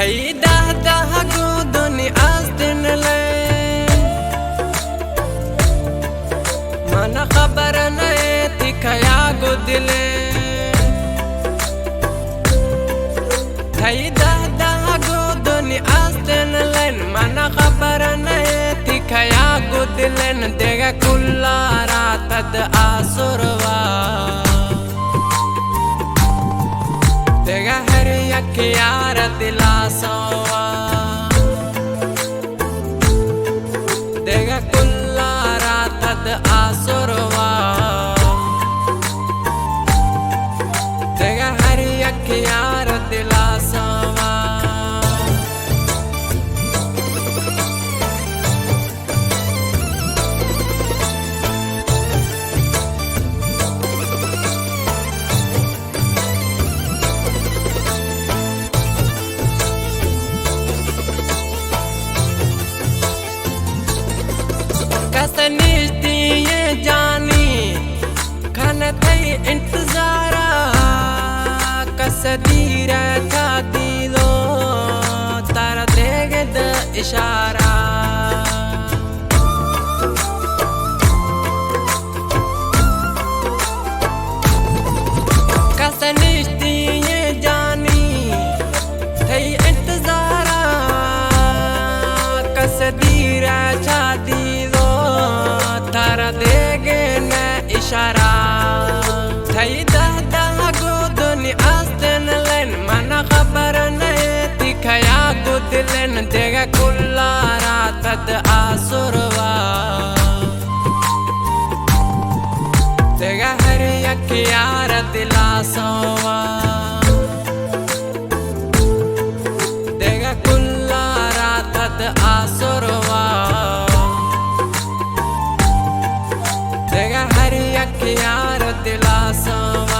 थई दाह गो दुनि आस्तिन ले मन खबर नए थी खया गो दिले थई दाह गो दुनि आस्तिन ले मन खबर नए थी खया गो दिलन देगा कुल्ला रात आसुरवा देगा हर यक यार दिलासवा देगा कुल्ला रात आसुरवा देगा हर यक यार दिलासवा कसनिश्ती ये जानी खन थई इंतजारा कसदीर था दिलो तारा देगे द इशारा कसनिश्ती ये जानी थई इंतजारा कसदीर था दिलो तारा देगे न इशारा थई दाह गो दुनि आस्तिन लेन मन खबर नए थी खया गो दिलन देगा कुल्ला रात आसुरवा देगा हर यक यार दिलासवा देगा कुल्ला रात आसुरवा देगा हर यक यार दिलासवा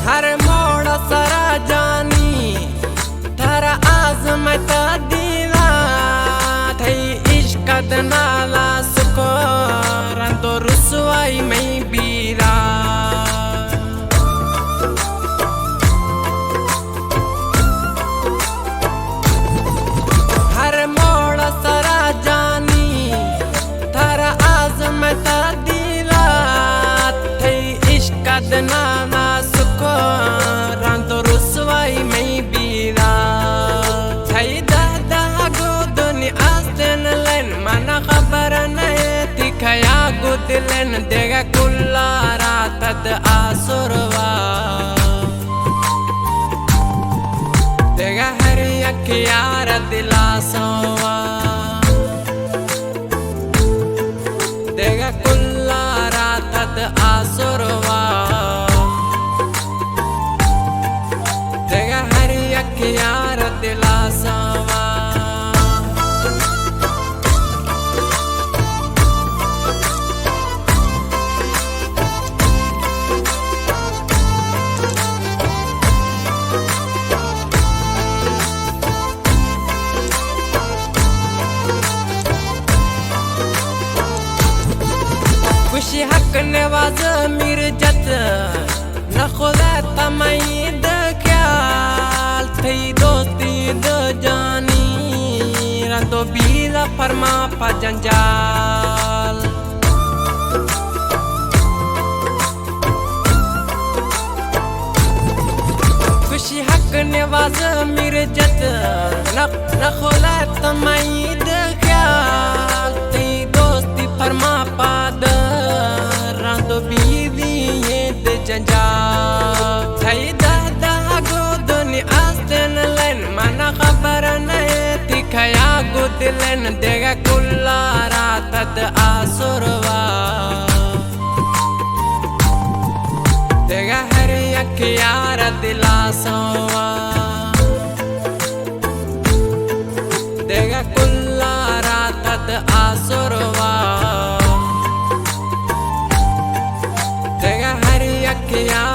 हर मोड़ सरा जानी थारा आजमत दीवा थई इश्क नाला सुको रंदो रुसवाई में बीरा हर मोड़ सरा जानी थारा आजमत दीवा थई इश्क नाला सुको रंदो रुसवाई में बीरा थई दाह गो दुनि आस्तिन लेन मन खबर नए थी खया गो दिलन देगा कुल्ला रात आसुरवा देगा हर यक यार दिलासवा देगा कुल्ला रात आसुरवा देगा हर यक यार दिलासवा खुशी हक नवाज मिर्जत न खुदा तमईद ख्याल थई दोस्ती द जानी रंदो बीला फरमा पा जंजाल खुशी हक नवाज मिर्जत न खुदा तमईद ख्याल थई दोस्ती फरमा पा थई दाह गो दुनि आस्तिन लेन मन खबर नए थी खया गो दिलन देगा कुल्ला रात आसुरवा देगा हर यक यार दिलासवा देगा कुल्ला रात आसुरवा देगा हर यक यार